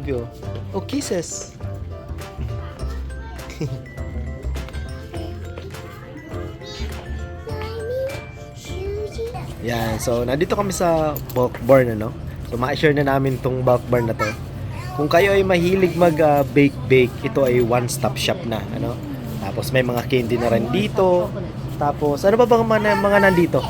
baby, oh. Oh, kisses. Yan, so nandito kami sa bulk barn, ano? So ma-share na namin tong bulk barn na to. Kung kayo ay mahilig mag-bake, ito ay one-stop shop na, ano? Tapos may mga candy na rin dito. Tapos ano ba bang mga nandito?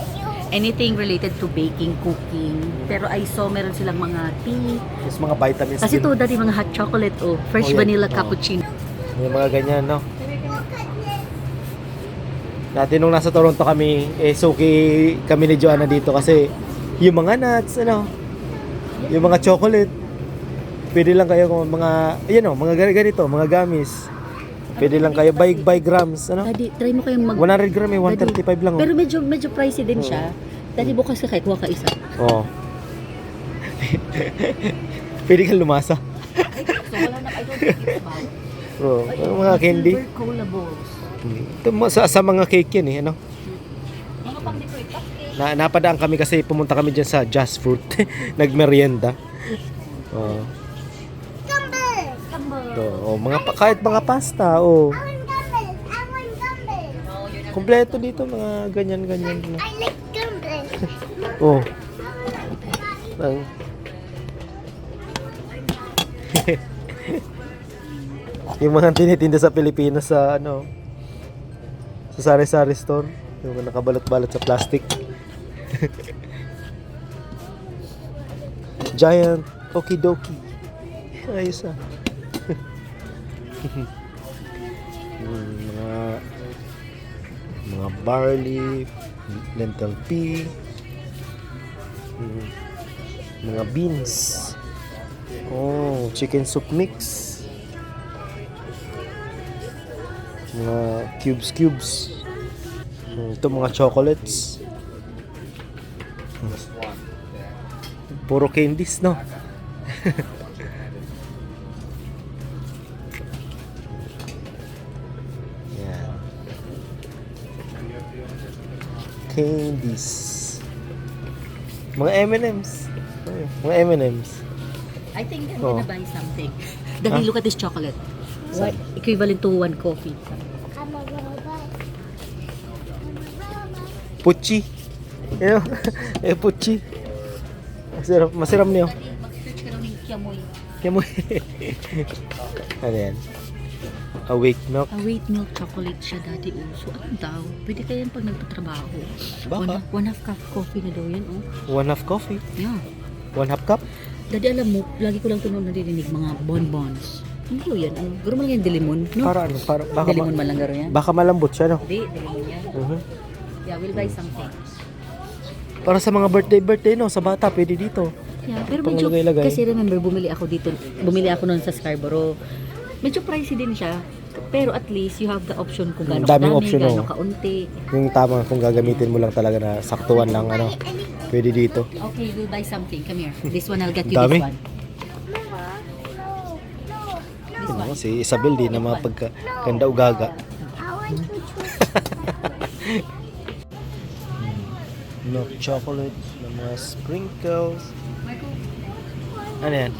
Anything related to baking, cooking. Pero I saw meron silang mga tea. Tapos mga vitamins Kasi din. to dati mga hot chocolate o fresh Oh, yan. vanilla Oh. cappuccino. May mga ganyan, no? Dati nung nasa Toronto kami, suki kami ni Joanna dito kasi yung mga nuts, ano, yung mga chocolate, pwede lang kayo kung mga, ayan o, mga ganito, mga gummies. Pwede lang kayo by grams, ano? Daddy, try mo kayong 100 gram eh, 135 lang. Pero medyo pricey din siya. Daddy, bukas ka kahit kuha ka isa. Oo. Pwede kang lumasa. So wala na, I don't think it's about. Oo, mga candy. Silver cola balls. Ito, sa mga cake yan eh, ano? Mga pang-decorate cupcake. Napadaan kami kasi pumunta kami dyan sa Just Fruit. Nagmerienda. Oo. Oh, kahit mga pasta, oh. Kompleto dito mga ganyan. Oh. Yung mga tinitinda sa Pilipinas sa ano, sa sari-sari store, yung mga nakabalot-balot sa plastic. Giant okidoki. Ayos ah. mga barley, lentil pea, mga beans, oh, chicken soup mix, mga cubes, ito mga chocolates, puro candies, no? Candies. Mga M&M's. Mga M&M's. I think I'm Oh. gonna buy something. Daddy, look at this chocolate. What? Equivalent to one coffee. Puchi. Ano? Puchi. Masiram niyo. Daddy, mag-search ka lang ng kiamoy. Kaya mo. Ano yan? Awake milk. Wheat milk chocolate siya, Daddy. Oh. So, ano daw? Pwede kaya yan pag nagtatrabaho. Baka. One half cup coffee na daw yan, oh. 1/2 coffee. Yeah. 1/2 cup. Daddy, alam mo, lagi ko lang ito nung narinig mga bonbons. Ano daw yan? Ano? Garo mo lang yan, dilimon, no? Para ano? Baka, Dilimon man lang garo yan? baka malambot siya, no? Hindi, dilimon yan. Yeah, we'll buy something. Para sa mga birthday, no? Sa bata, pwede dito. Yeah, pero medyo, Panglagay-lagay. kasi remember, bumili ako noon sa Scarborough. Medyo pricey din siya. Pero at least you have the option kung gaano Daming kadami, option, gaano oh. kaunti. Yung tama kung gagamitin mo lang talaga na saktuan lang, ano? Pwede dito. Okay, we'll buy something. Come here. This one, I'll get you Dami. this one. Ano, si Isabel di na mga pagkaganda ugaga. Milk chocolate, na mga sprinkles. Ano yan?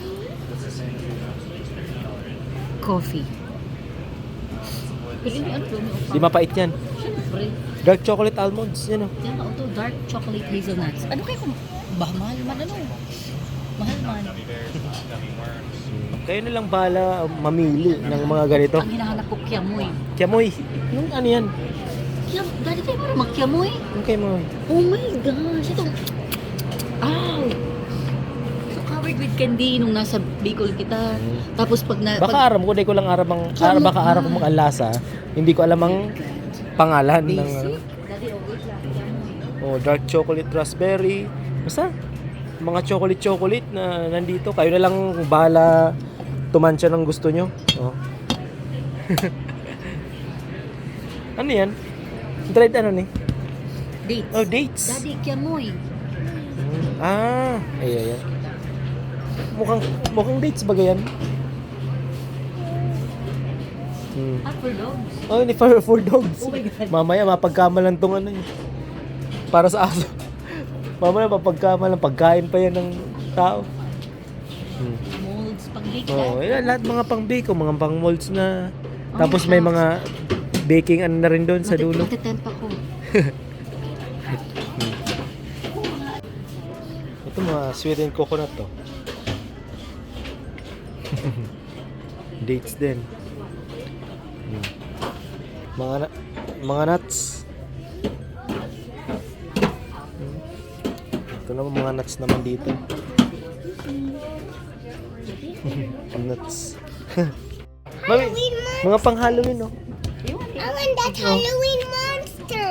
Coffee. Pili ano to? Di mapait yan. Siyempre. Dark chocolate almonds, yan o. Yan ka ito, dark chocolate hazelnuts. Ano kayo kung mahal man ano? Mahal man. Kayo na lang bahala mamili ng mga ganito. Ang hinahanap ko, kiamoy. Kiamoy. Yung ano yan? Dati tayo para magkiamoy. Yung kiamoy. Oh my gosh. Ito. Ow! So covered with candy nung nasa Bicol kita. Tapos pag na... Baka aram ko, di ko lang aram ang... baka aram ko ang lasa. Hindi ko alam ang pangalan ng... Basic. Dati, oh wait lang. Kiamoy. Oh, dark chocolate raspberry. Basta mga chocolate na nandito. Kayo na lang bahala tumansya ng gusto nyo. Oh. Ano yan? Dried ano ni? Dates. Oh, dates. Daddy, kiamoy. Ayan. Mukhang dates ba yan? Hot for dogs. Oh, ni for dogs. Oh my God. Mamaya mapagkamalan tong ano eh. Para sa aso. Mamaya mapagkamalan, pagkain pa yan ng tao. Molds, pang Pag-bake Oh, lahat. lahat mga pang bake, mga pang molds na. Tapos may mga baking ano na rin doon sa dulo. Matitempa ko. Ito mga sweet and coconut to. Dates din. Mga nuts. Ito naman mga nuts naman dito. Nuts. Mami, mga pang Halloween, no? I want that Halloween monster.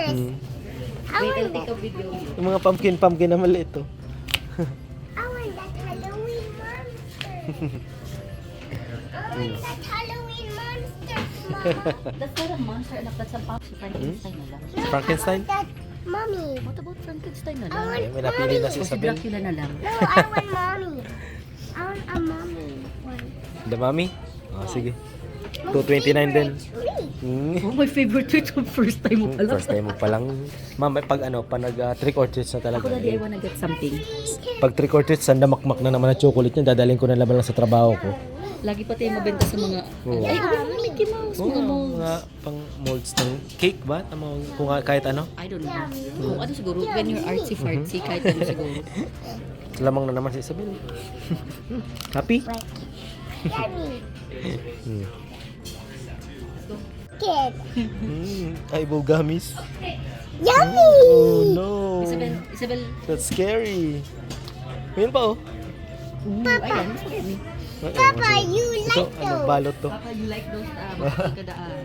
I Wait, I'll want take that. a video. Yung mga pumpkin na maliit, to. I want that Halloween monster. I want that Halloween monster. Mama. That's not a monster, anak. That's a pop. Si Frankenstein na lang. Frankenstein? I want that mommy. What about Frankenstein na I lang? want May napili na si O si Isabel. Dracula na lang. No, I want mommy. I want a mommy one. The mami? Oh, sige. 229 din. Treat. Oh, my favorite tweet. First time mo pala. First time mo palang. Ma'am, pag nag trick or treats na talaga. Ako daddy, I wanna get something. Pag trick or treats, sandamakmak na naman ang chocolate niya. Dadaling ko na laban lang sa trabaho ko. Lagi pa tayo mabenta sa mga... Oo. Ay, mga Mickey Mouse, mga molds. Mga pang molds ng cake ba? Tama, kung kahit ano. I don't know. Kung ano siguro, when you're artsy-fartsy, kahit ano siguro. Lamang na naman si Isabel. Happy? Yummy. Hmm. Kid. Ay, bogamis. Yummy. Oh no. Isabel, That's scary. Ngayon pa oh. ayan, mas maganda. Papa, you Ito, like ano, those? balot to. Papa, you like those, makikadaan.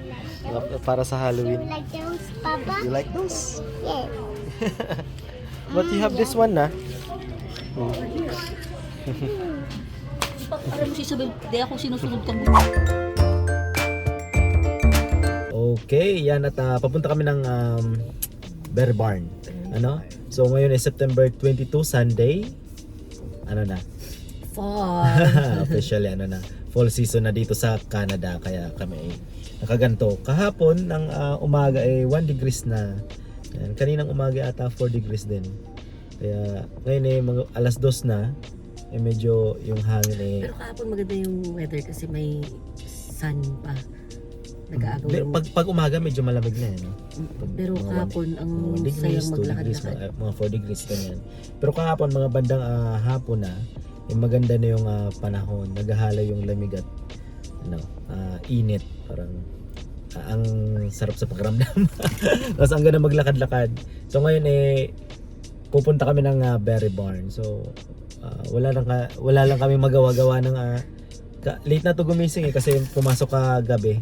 Para sa You Halloween. like those, Papa? You like those? Yes. But you have this one na. Alam mo si Isabel, di ako sinusunod kang Okay, yan at papunta kami ng Bear Barn. Ano? So ngayon is September 22, Sunday. Ano na? Far. Officially ano na. Fall season na dito sa Canada kaya kami ay nakaganto. Kahapon ng umaga ay 1 degrees na. Yan. Kaninang umaga ata 4 degrees din. Kaya ngayon ay mga alas 2 na. Eh medyo yung hangin eh. Pero kahapon maganda yung weather kasi may sun pa. Nag-aagaw Hindi, yung... pag umaga medyo malamig na yan. Pero Mga kahapon ang 1 degrees, sayang 2 degrees, maglakad-lakad. mga 4 degrees ganyan. Pero kahapon mga bandang hapon na, maganda na yung panahon. Naghahala yung lamig at init. Parang ang sarap sa pakiramdam. Tapos ang ganda maglakad-lakad. So ngayon pupunta kami ng Berry Barn. So wala lang kami magawa-gawa ng late na to gumising kasi pumasok ka gabi.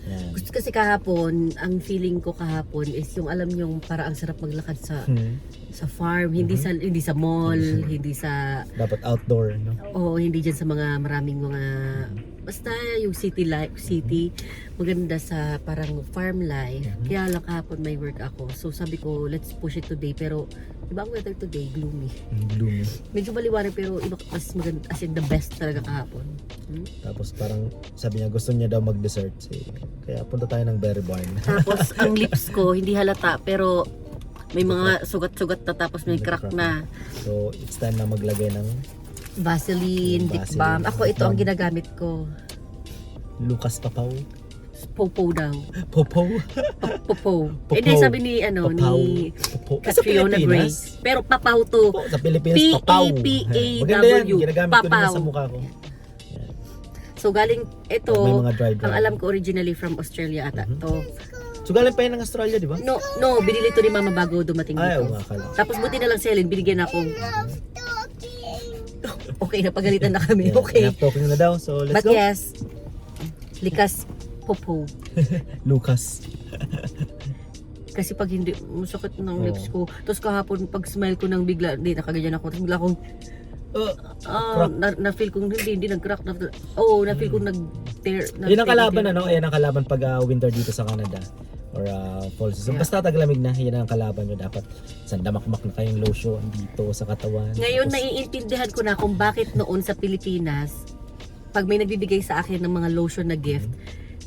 Yan. Gusto kasi kahapon, ang feeling ko kahapon is yung alam yung para ang sarap maglakad sa farm, hindi sa mall, hindi sa Dapat outdoor, no? hindi diyan sa mga maraming mga basta yung city maganda sa parang farm life. Kaya lang kahapon may work ako. So sabi ko, let's push it today pero iba ang weather today, gloomy. Gloomy. Medyo maliwanag pero iba mas maganda as in the best talaga kahapon. Tapos parang sabi niya gusto niya daw mag-dessert. Kaya punta tayo ng Berry Barn. Tapos ang lips ko hindi halata pero may mga sugat-sugat na tapos may crack na. So it's time na maglagay ng Vaseline, Yung Dick Vaseline, Balm. Ako ito ang Balm. ginagamit ko. Lucas Papaw. Popo daw. Popo. Popo. Popo. Hindi sabi ni Papaw. ni Popo. Catriona Gray. Pero papaw to. Popo. Sa Pilipinas, Papaw. P-A-P-A-W. Maganda yan. Ginagamit ko Papaw. na sa mukha ko. So galing ito, May mga dry. ang alam ko originally from Australia ata to. So galing pa yan ng Australia, di ba? No, binili to ni Mama bago dumating Ay, dito. oo nga kala. Tapos buti na lang si Helen, binigyan ako. Okay, napagalitan na kami. Yeah, Okay. enough talking na daw. So let's But go. yes, likas popo. Lucas. Kasi pag hindi, masakit ng Oo. lips ko. Tapos kahapon, pag smile ko nang bigla, hindi, nakaganyan ako. Tapos bigla akong, Crack. na-feel kong hindi nag-crack. Na-feel kong nag-tear. Yan ang kalaban yan ang kalaban pag winter dito sa Canada or fall season. Basta taglamig na, yan ang kalaban nyo. Dapat sandamakmak na kayong lotion dito sa katawan. Ngayon, Tapos, naiintindihan ko na kung bakit noon sa Pilipinas, pag may nagbibigay sa akin ng mga lotion na gift,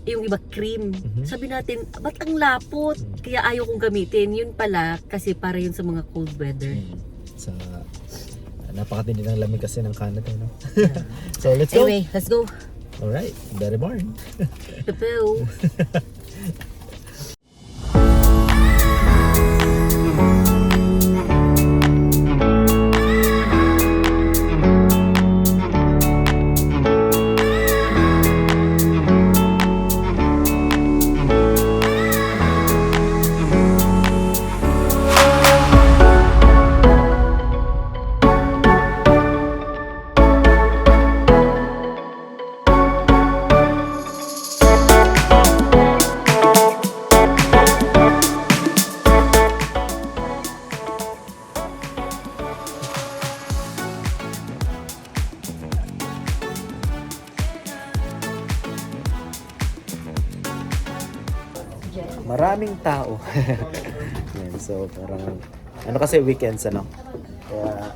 yung iba cream. Sabi natin, ba't ang lapot? Kaya ayaw kong gamitin. Yun pala, kasi para yun sa mga cold weather. sa Napakatindi ng lamig kasi ng Canada, no? So, let's go! Anyway, let's go. Alright, Berry Barn. Pepew. Maraming tao. Yan, so parang ano kasi weekends ano. Kaya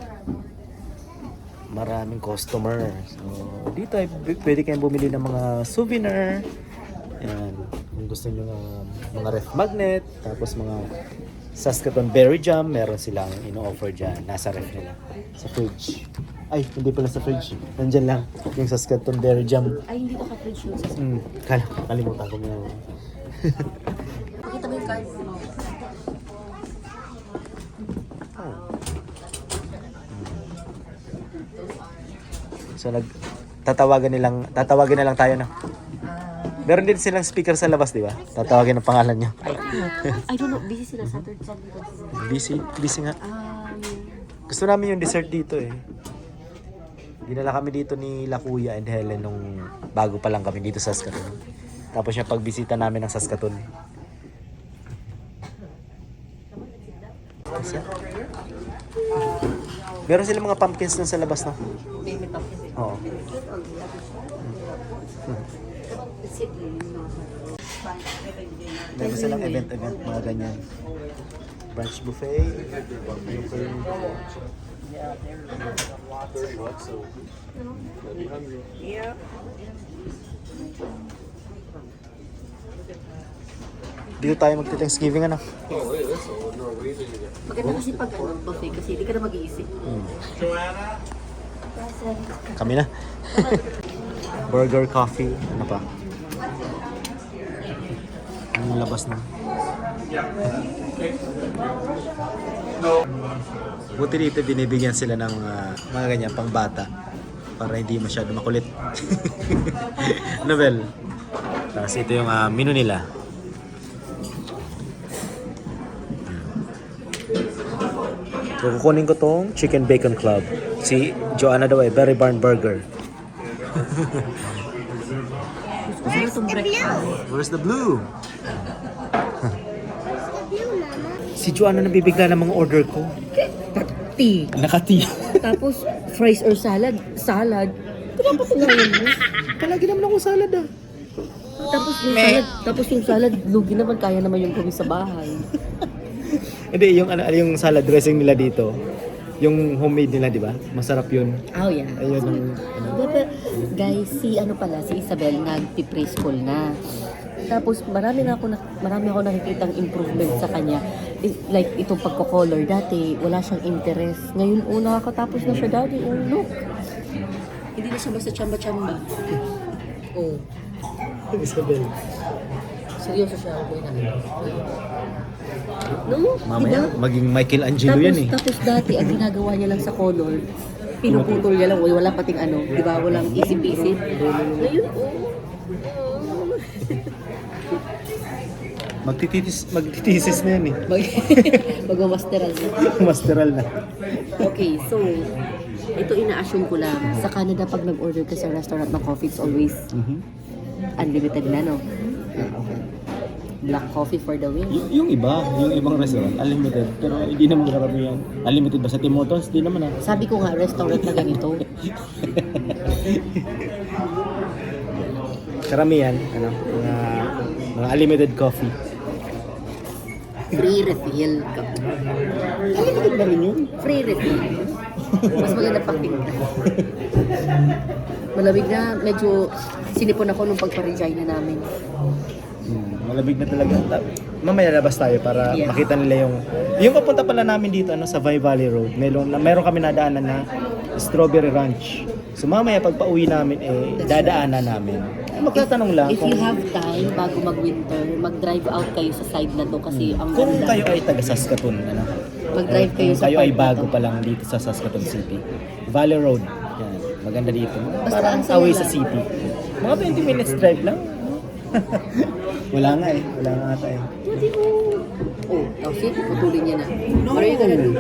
maraming customer. So dito ay pwede kayong bumili ng mga souvenir. Yan, kung gusto niyo ng mga ref magnet, tapos mga Saskatoon berry jam, meron silang ino-offer diyan, nasa ref nila sa fridge. Ay, hindi pala sa fridge. Nandiyan lang yung Saskatoon berry jam. Ay, hindi naka-fridge yun sa Kalimutan ko na. Pakita mo yung card mo. So tatawagan na lang tayo na. Meron din silang speaker sa labas, di ba? Tatawagin ang pangalan niyo. I don't know, busy sila Saturday. Busy nga. Gusto namin yung dessert dito eh. Dinala kami dito ni La Kuya and Helen nung bago pa lang kami dito sa Saskatoon. Tapos yung pagbisita namin ng Saskatoon. Meron silang mga pumpkins dun sa labas, no? Baby pumpkin. Oo. Meron silang event, mga ganyan. Brunch buffet. Dito tayo magti-Thanksgiving ano? Maganda kasi pag buffet kasi hindi ka na mag-iisip. Kami na. Burger, coffee, ano pa? Yung labas na. Buti dito binibigyan sila ng mga ganyan pang bata para hindi masyado makulit. Nobel. Tapos ito yung menu nila. So kukunin ko tong Chicken Bacon Club. Si Joanna daw ay Berry Barn Burger. Gusto mo itong breakfast? Where's the blue? Si Joanna nabibigla ng mga order ko. Tea. Nakati. Tapos, fries or salad. Salad. Pinapatunayan mo. Palagi naman ako salad ah. Tapos yung salad, lugi naman, kaya naman yung gawin sa bahay. Hindi, yung salad dressing nila dito, yung homemade nila, di ba? Masarap yun. Oh, yeah. Ayun ang Guys, si Isabel nagpi-preschool na. Tapos marami ako nakikitang improvement sa kanya. Like itong pagko-color, dati wala siyang interest. Ngayon nakakatapos na siya, daddy. Oh, look. Hindi na siya basta chamba-chamba. Oh. Isabel. Seryoso siya, okay na. No? Mamaya, Diba? maging Michelangelo yan eh. Tapos dati, ang ginagawa niya lang sa color, pinuputol niya lang, wala pating di ba? Walang isip-isip. Ngayon, Magtitisis na yan eh. Magmamasteral na. Masteral na. Okay, so, ito ina-assume ko lang. Sa Canada, pag nag-order ka sa restaurant ng coffee, it's always unlimited na, no? Black coffee for the win. Yung ibang restaurant, unlimited. Pero hindi naman karamihan. Unlimited ba sa Tim Hortons? Hindi naman ah. Sabi ko nga, restaurant na ganito. Karamihan, mga unlimited coffee. Free refill. Unlimited ba rin yun? Free refill. Mas maganda pang tinta. Malamig na, medyo sinipon ako nung pagpa-regina namin. Malamig na talaga. Mamaya labas tayo para Yeah. makita nila yung papunta pala namin dito sa Vai Valley Road. Meron kami nadaanan na Strawberry Ranch. So mamaya pag pauwi namin dadaanan namin. Magtatanong lang If you have time bago mag-winter, mag-drive out kayo sa side na to kasi ang kung ganda. kayo ay taga Saskatoon, Mag-drive kayo kung sa kayo ay part na bago to. pa lang dito sa Saskatoon City. Valley Road. Yan. Maganda dito. Basta Parang ang saya away lang. sa city. Mga 20 minutes drive lang. Wala nga Wala nga ata Oh, see? Putulin niya na. What are you gonna do?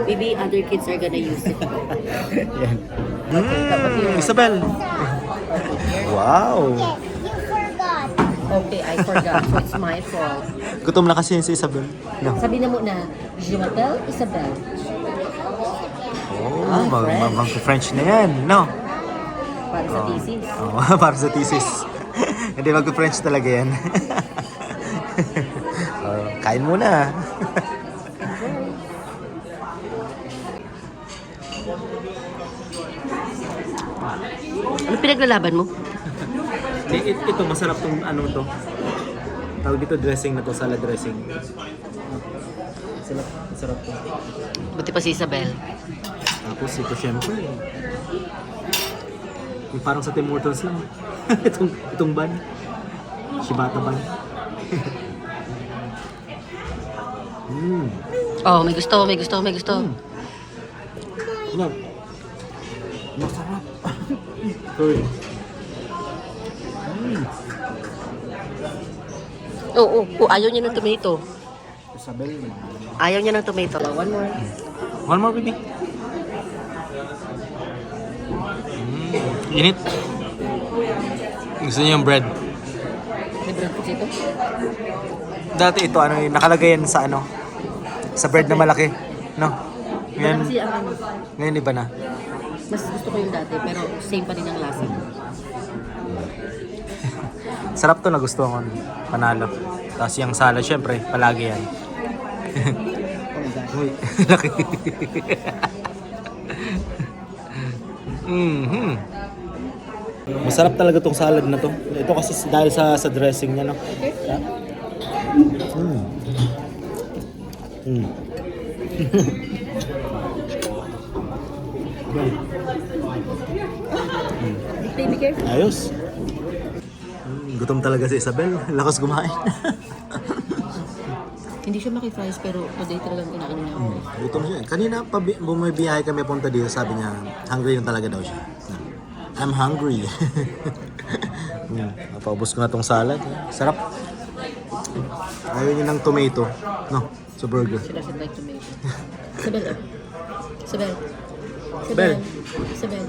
Maybe other kids are gonna use it. Yan. Isabel. Wow. Yes, you forgot. Okay, I forgot. So it's my fault. Gutom na kasi si Isabel. No. Sabi na muna, je m'appelle Isabel. Oh, French na yan. No. Para sa thesis. Oh, para sa thesis. Hindi mag-French talaga yan. Kain muna. Ano pinaglalaban mo? Ito, masarap tong ano to. Tawag dito dressing na to, salad dressing. Masarap to. Buti pa si Isabel. Tapos ito syempre. Yung parang sa Tim Hortons lang. itong ban. Shibata ban. Oh, may gusto. Ano? Masarap. Sorry. Oo, ayaw niya ng tomato. Isabel. Ayaw niya ng tomato. One more. One more, baby. Init. Gusto niyo yung bread? May bread potato? Dati ito, nakalagay yan sa sa bread na malaki. No? Wala kasi ang ano. Ngayon iba na. Mas gusto ko yung dati, pero same pa rin ang lasa. Sarap to, nagustuhan ko. Panalo. Tapos yung salad, syempre, palagi yan. Uy, laki. Masarap talaga tong salad na to. Ito kasi dahil sa dressing niya, no? Baby careful. Ayos. Gutom talaga si Isabel. Lakas kumain. Hindi siya maki-fries, pero today talagang kinain niya. Gutom siya. Kanina pa bumibiyahe kami punta dito, sabi niya, hungry na talaga daw siya. I'm hungry. Napaubos ko na tong salad. Sarap. Ayaw niya ng tomato. No, sa burger. She doesn't like tomato. Isabel, oh. Isabel. Bel. Isabel.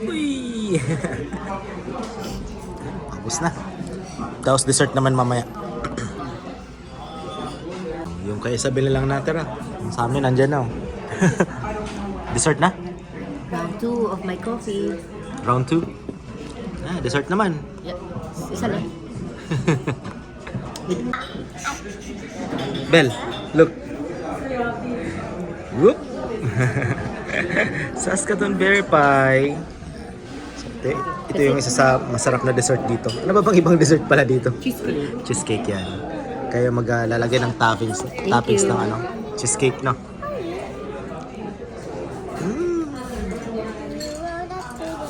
Uy! Ubos na. Tapos dessert naman mamaya. Yung kay Isabel na lang natira. Yung sa amin, nandyan na. Dessert na? Round 2 of my coffee. Round 2. Dessert naman. Yeah. Isa lang. Bel, look. Whoop. Saskatoon Berry Pie. Ito yung isa sa masarap na dessert dito. Ano ba bang ibang dessert pala dito? Cheesecake. Cheesecake yan. Kaya maglalagay ng toppings you. ng cheesecake, no?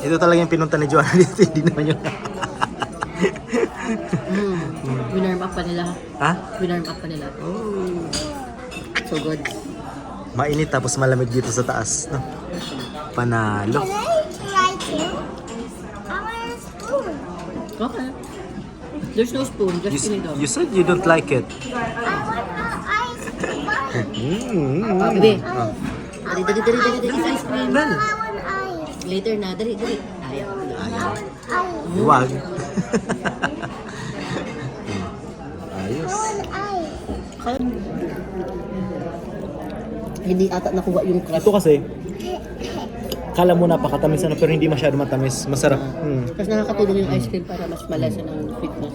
Ito talaga yung pinunta ni Joanna dito, hindi naman yun. Winarm up pa nila. Ha? Winarm up pa nila. Oh. So good. Mainit tapos malamig dito sa taas, no? Panalo. Can I try too? I want a spoon. Okay. There's no spoon, just tinidor. You said you don't like it. I want ice cream. Baby. Dali, ice cream. Bel. I want ice. Later na, dali. Ayaw. Ayaw. Ice. Huwag. Ayos. Ice. Hindi ata nakuha yung crust. Ito kasi, kala mo napakatamis pero hindi masyado matamis. Masarap. Tapos nakakatulong yung ice cream para mas malasa ng sweetness.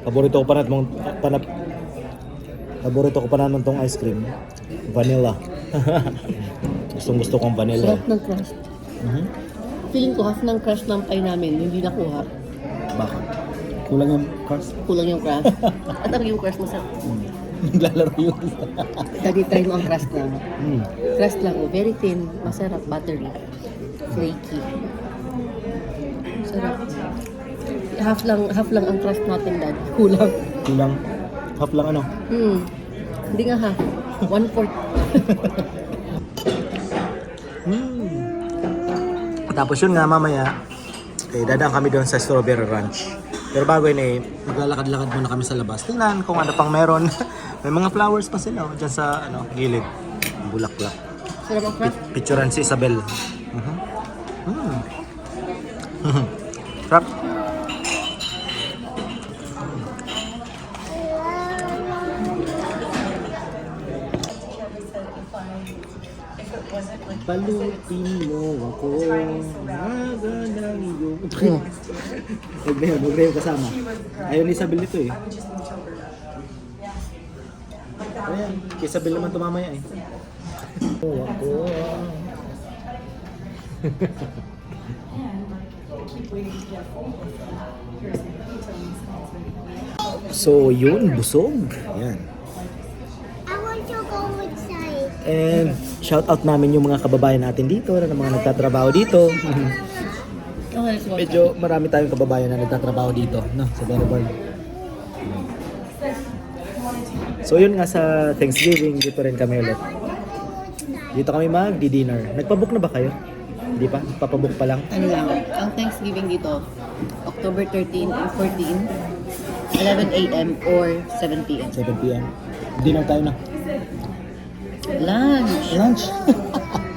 Paborito ko pa paborito ko pa na tong ice cream. Vanilla. Gusto kong vanilla. Sarap ng crust. feeling ko half ng crush ng pie namin, hindi nakuha. Bakit? Kulang yung cars. Kulang yung crush. At ang yung crush masarap. Naglalaro yun. Daddy, try mo ang crust lang. Mm. Crust lang, oh. Very thin. Masarap. Buttery. Flaky. Sarap. Half lang ang crust natin, Dad. Kulang. Kulang. Half lang ano? Hindi nga half. 1/4. Tapos yun nga mamaya, dadaan kami doon sa Strawberry Ranch. Pero bago yun maglalakad-lakad muna kami sa labas. Tingnan kung ano pang meron. May mga flowers pa sila dyan sa gilid. Bulaklak. Sarap ang crust. Picturean si Isabel. Sarap. Balutin mo ako. Magalang iyong... Huwag na yun kasama. Ayaw ni Isabel nito eh. Ayan, kay Isabel naman tumamaya eh. Ako. So yun, busog. Ayan. I want to go inside. And shout out namin yung mga kababayan natin dito na mga nagtatrabaho dito. Medyo marami tayong kababayan na nagtatrabaho dito, no, sa Berryburn. So yun nga sa Thanksgiving, dito rin kami ulit. Dito kami magdi-dinner. Nagpabook na ba kayo? Hindi pa? Papabook pa lang? Ano lang, ang Thanksgiving dito, October 13 and 14, 11 a.m. or 7 p.m. 7 p.m. Dinner tayo na. Lunch! Lunch?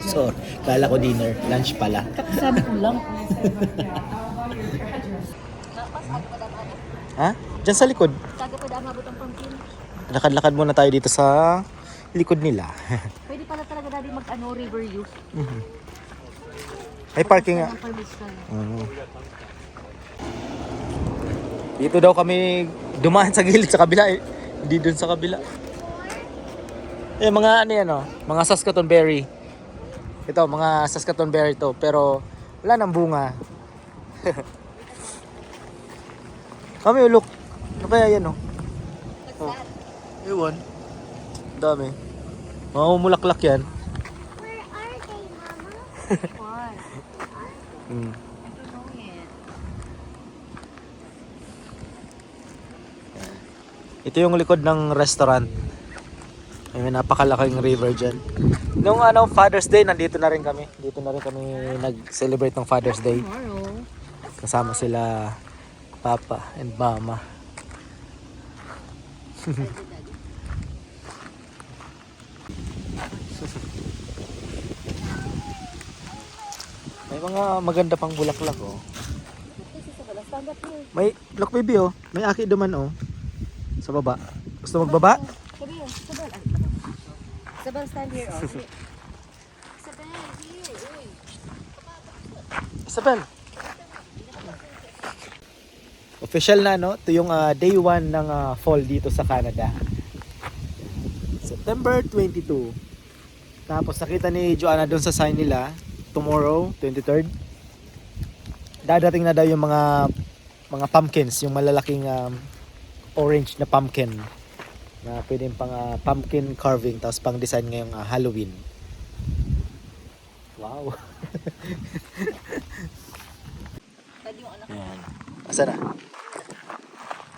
So, kala ko dinner. Lunch pala. Sabi ko lang. Ha? Diyan sa likod. Lakad-lakad muna tayo dito sa likod nila. Pwede pala talaga daddy mag-ano, river use. May parking nga. Dito daw kami dumaan sa gilid sa kabila eh. Hindi dun sa kabila. Eh mga ano yan oh, mga Saskatoon berry. Ito mga Saskatoon berry to pero wala nang bunga. Kami look. Ano kaya yan oh? Oh. Ewan. Dami. Mamumulaklak yan. Where are they, Mama? What? Mm. I don't know yet. Ito yung likod ng restaurant. May napakalaking river dyan. Nung Father's Day, nandito na rin kami. Dito na rin kami nag-celebrate ng Father's Day. Tomorrow. Kasama sila Papa and Mama. May mga maganda pang bulaklak oh. May look baby oh. May aki duman oh. Sa baba. Gusto magbaba? Sabang stand here, oh. Isabel. Official na no, ito yung day 1 ng fall dito sa Canada. September 22. Tapos nakita ni Joanna doon sa sign nila, tomorrow, 23rd. Dadating na daw yung mga pumpkins, yung malalaking orange na pumpkin na pwedeng pang pumpkin carving tapos pang design ngayong Halloween. Wow. Ayan. Asa na?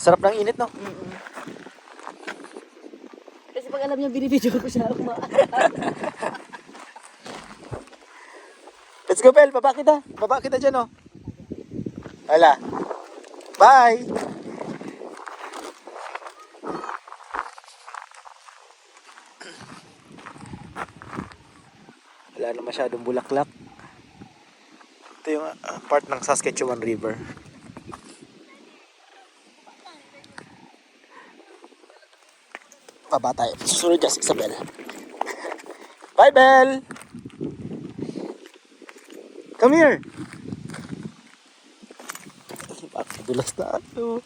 Sarap ng init, no? Kasi pag alam niya, binibidyo ko siya. Let's go, Bel. Baba kita. Baba kita dyan, oh. Hala. Bye! Wala na masyadong bulaklak. Ito yung part ng Saskatchewan River. Baba tayo. Susunod dyan si Isabel. Bye, Bel! Come here! Dulas na ano.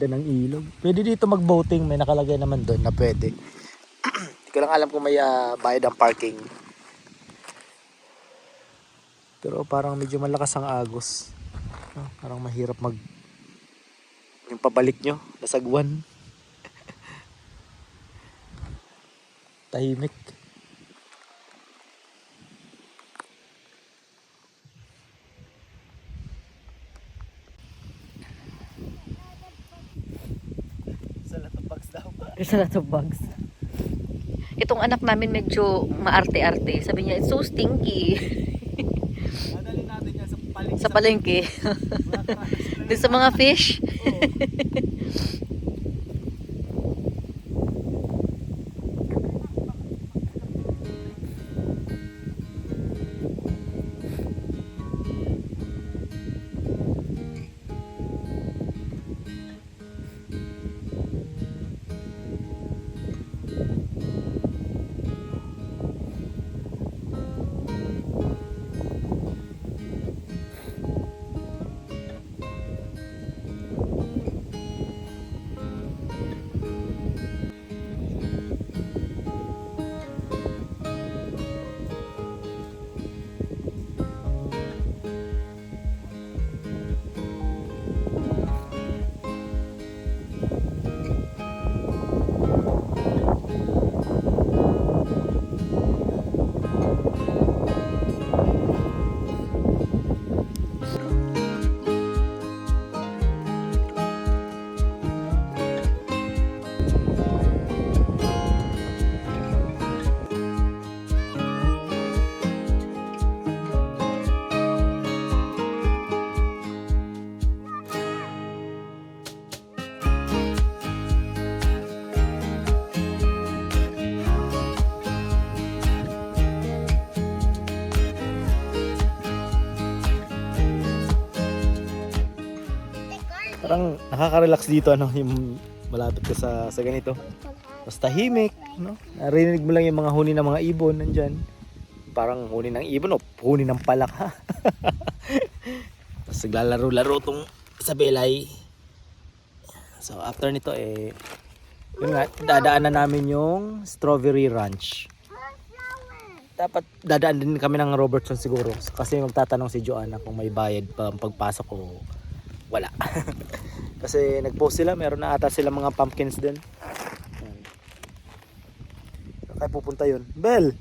ganda ng ilog. Pwede dito mag-boating. May nakalagay naman doon na pwede. Hindi ko lang alam kung may bayad ang parking. Pero parang medyo malakas ang agos. Parang mahirap yung pabalik nyo. Nasagwan. Tahimik. There's a lot of bugs. Itong anak namin medyo maarte-arte. Sabi niya, it's so stinky. Madali natin yan Sa palengke. Doon sa mga fish. Parang nakaka-relax dito yung malapit ka sa ganito. Mas tahimik, no? Narinig mo lang yung mga huni ng mga ibon nandyan. Parang huni ng ibon o huni ng palak ha. Tapos naglalaro-laro tong Isabelay. So after nito yun nga, dadaanan namin yung Strawberry Ranch. Dapat dadaan din kami ng Robertson siguro kasi magtatanong si Joanna kung may bayad pa ang pagpasok o wala. Kasi nag-post sila, meron na ata sila mga pumpkins din. Ayan. Kaya pupunta yun. Bel!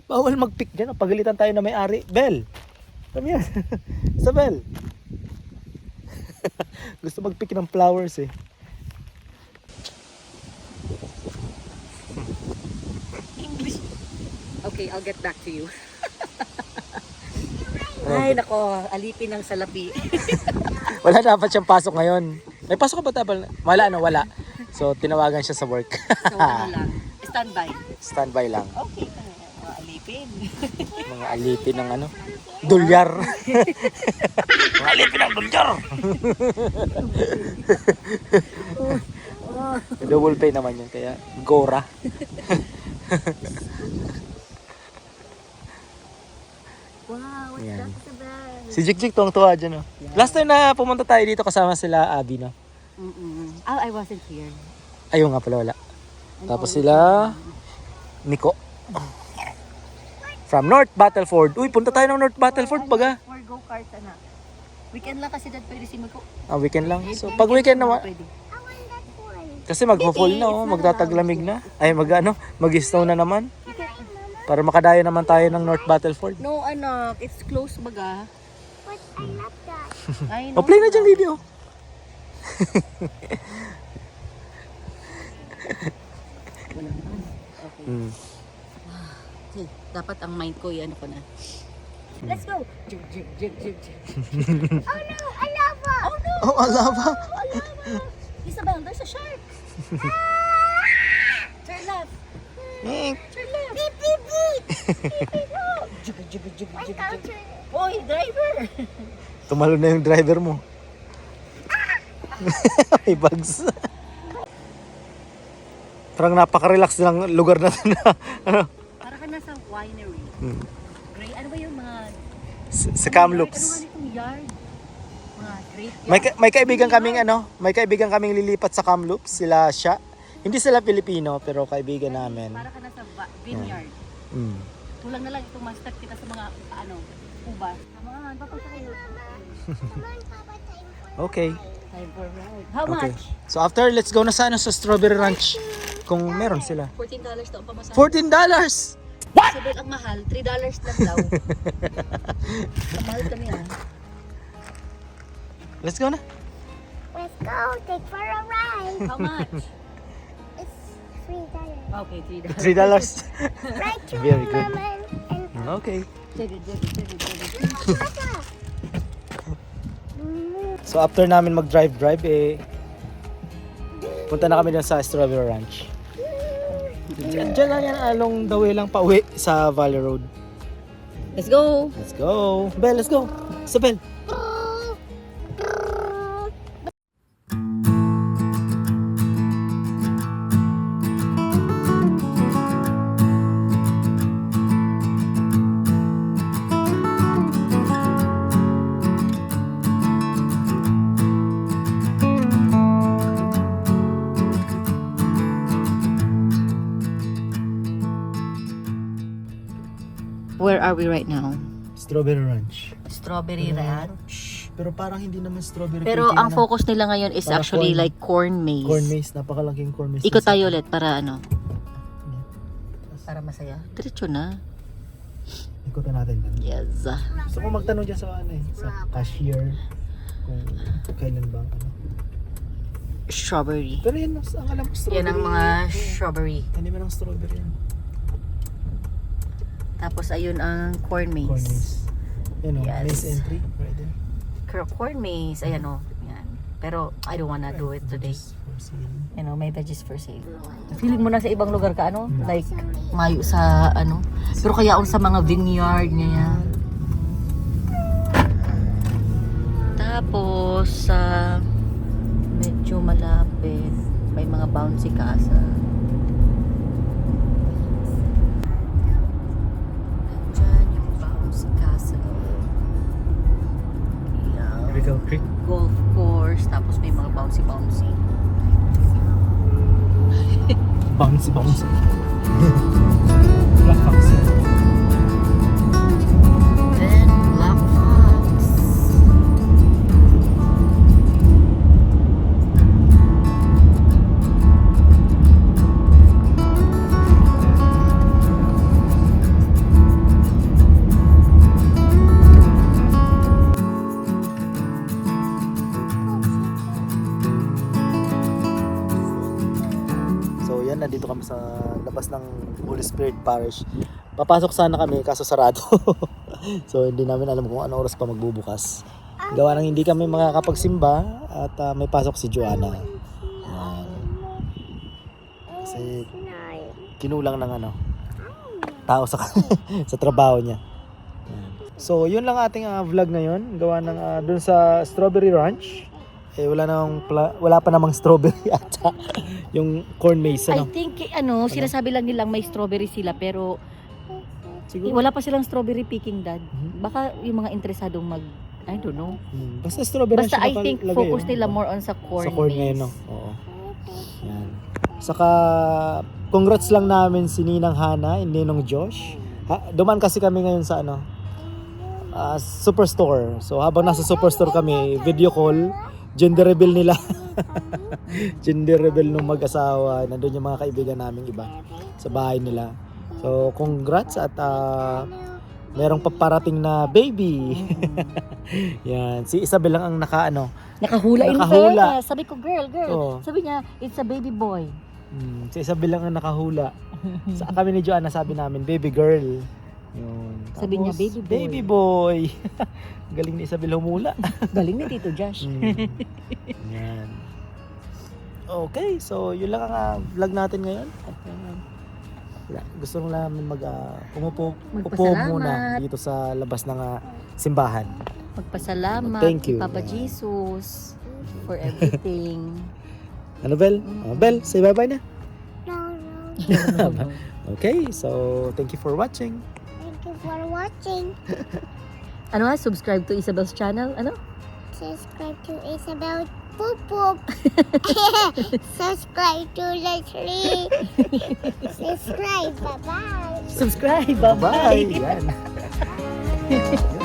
Bawal mag-pick dyan. Pagalitan tayo na may-ari. Bel! Come yan. Isabel! Gusto mag-pick ng flowers eh. English. Okay, I'll get back to you. Ay, nako, alipin ng salapi. Wala dapat siyang pasok ngayon. May pasok ka ba tapal? Wala. So, tinawagan siya sa work. So, ano lang, standby. Standby lang. Okay, mga alipin. Mga alipin ng dolyar. Mga alipin ng dolyar. Double pay naman yun, kaya Gora. Wow, what's Yan. that about? Si Jik tuwang-tuwa dyan. Last time na pumunta tayo dito kasama sila Abby, no? Oh, I wasn't here. Ayun nga pala, wala. Tapos sila Nico. From North Battleford. Uy, punta tayo ng North Battleford baga. For go-kart, anak. Weekend lang kasi dad pwede si Miko. Weekend lang. So, pag weekend naman, Pwede. kasi magpo-fall na, magtataglamig na. Ay, mag-snow na naman. Para makadayo naman tayo ng North Battleford. No, anak. It's close baga. But I love that. I know. Play na dyan video. Wala naman. Okay. Okay. Dapat ang mind ko, ano ko na. Let's go! Jig, jig, jig, jig, jig. Oh no, a lava! Oh no! Oh, alaba. Isabel, there's a shark! Turn left! Turn left! Beep, beep, beep! Jig, jig, jig, My jig, jig. culture. Hoy, driver! Tumalo na yung driver mo. May bugs. Parang napaka-relax ng lugar na ito na. Para ka nasa winery. Gray, ano ba yung mga... Sa Kamloops. Ano nga itong yard? May kaibigan kaming may kaibigan kaming lilipat sa Kamloops, sila siya. Hindi sila Pilipino pero kaibigan namin. Para ka na sa vineyard. Mm. Kulang na lang itong master kita sa mga ubas. Come on, papasok kayo. Okay. Time for ride. How Okay. much? So after, let's go na sa Strawberry Ranch. Kung meron sila. $14 to ang pamasahe. $14! Sabi ang mahal, $3 lang daw. Ang mahal kami Let's go na. Let's go. Take for a ride. How much? It's $3. Okay, $3. $3. Right to Very good. Mama and Okay. Sige. Papa. So after namin mag-drive, punta na kami dun sa Strawberry Ranch. Diyan lang yan, along the way lang pauwi sa Valley Road. Let's go. Let's go. Bel, let's go. Sa Bel. Where are we right now? Strawberry Ranch. Strawberry Ranch. Pero parang hindi naman strawberry. Pero piki ang na. focus nila ngayon is Para actually corn. like corn maze. Corn maze, napakalaking corn maze. Ikot tayo ulit para para masaya. Diretso na. Ikotan natin dun. Yes. Gusto ko magtanong dyan sa sa cashier kung kailan ba Strawberry. Pero yan, ang alam ko strawberry. Yan ang mga strawberry. Hindi man ang strawberry yan. Tapos ayun ang corn maze. Corn maze. Yan o, Yes. maze entry. Right there. Corn maze. Ayan o. Yan. Pero I don't wanna do it today. Just for sale. You know, may veggies for sale. Feeling mo na sa ibang lugar ka, like, mayo sa, pero kaya sa mga vineyard niya. Tapos, medyo malapit, may mga bouncy casa. Diyan yung bouncy casa. Yan. Miracle Creek. Golf course, tapos may mga bouncy. Bouncy. Black Fox. Then Black Fox. So yan, nandito kami sa labas ng Holy Spirit Parish. Papasok sana kami kaso sarado. So hindi namin alam kung ano oras pa magbubukas. Gawa ng hindi kami makakapagsimba at may pasok si Joanna. Yan. Kasi kinulang ng tao sa sa trabaho niya. Yan. So yun lang ating vlog ngayon. Gawa ng dun sa Strawberry Ranch. Wala pa namang strawberry ata. Yung corn maze, I think, sinasabi lang nilang may strawberry sila, pero Siguro. wala pa silang strawberry picking, Dad. Baka yung mga interesadong I don't know. Basta strawberry Basta I siya think nakalagay, focus nila more on sa corn sa corn maze. ngayon, no? Oo. Yan. Saka, congrats lang namin si Ninang Hana and Ninong Josh. Duman kasi kami ngayon sa Superstore. So, habang nasa Superstore kami, video call, gender reveal nila. Gender reveal nung mag-asawa. Nandun yung mga kaibigan namin iba sa bahay nila. So, congrats at merong paparating na baby. Yan. Si Isabel lang ang Nakahula in Nakahula. fairness. Sabi ko, girl. Oo. Sabi niya, it's a baby boy. Si Isabel lang ang nakahula. Sa kami ni Joanna, sabi namin, baby girl. Yun. Sabi niya, baby boy. Baby boy. Galing ni Isabel humula. Galing ni Tito Josh. Yan. Okay, so yun lang ang vlog natin ngayon. At, gusto lang namin upo Magpasalamat. muna dito sa labas ng simbahan. Magpasalamat Thank you. kay Papa Jesus for everything. Ano, Bel? Bel, say bye-bye na. No. Okay, so thank you for watching. Thank you for watching. Subscribe to Isabel's channel. Subscribe to Isabel Poop Poop. Subscribe to Leslie. Subscribe. Bye-bye. Subscribe. Bye! Bye-bye. Yan.